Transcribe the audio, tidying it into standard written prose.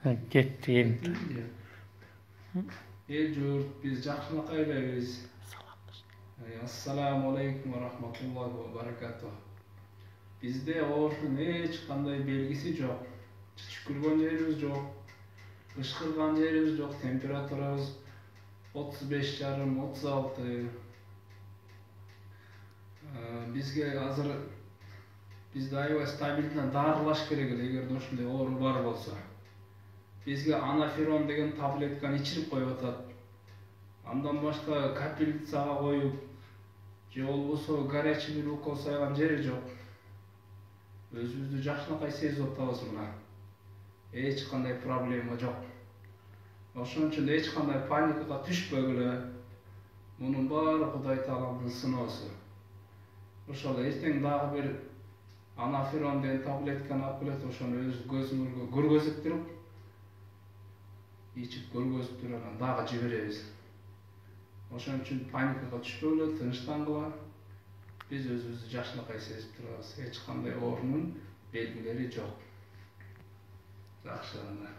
Ketdi endi. Jurt, biz jaqshilik aylaymiz. Assalomu alaykum va rahmatullohi va barakatuh. Bizde oorutun hech qanday belgisi yo'q. Tükürgen yerimiz yo'q. Işkırgan yerimiz yo'q. Temperaturamız 35,5-36. Bizge hazır bizde aybay stabilden darılaş gerek eğer de ошондой оору бар болсо. Bizge anaferon деген таблетканы içirip коюп атат. Андан башка капельницага коюп, же болбосо горячий бир укол сайган жери жок. Өзүбүздү жакшынакай сезип атабыз мына. Эч кандай проблема жок. Ошон үчүн эч кандай паникага түшпөгүлө. Мунун баары Кудай Тааланын сыноосу. Ошол эртең дагы бир анаферон деген таблетканы алып келет, ошону өз көзүңөргө көргөзүп туруп, ичип көргөзүп туруп анан дагы жиберебиз. Ошон үчүн паникага түшпөгүлө, тынычтангыла. Биз өзүбүздү жакшынакай сезип турабыз. Эч кандай оорунун белгилери жок. Жакшы анда.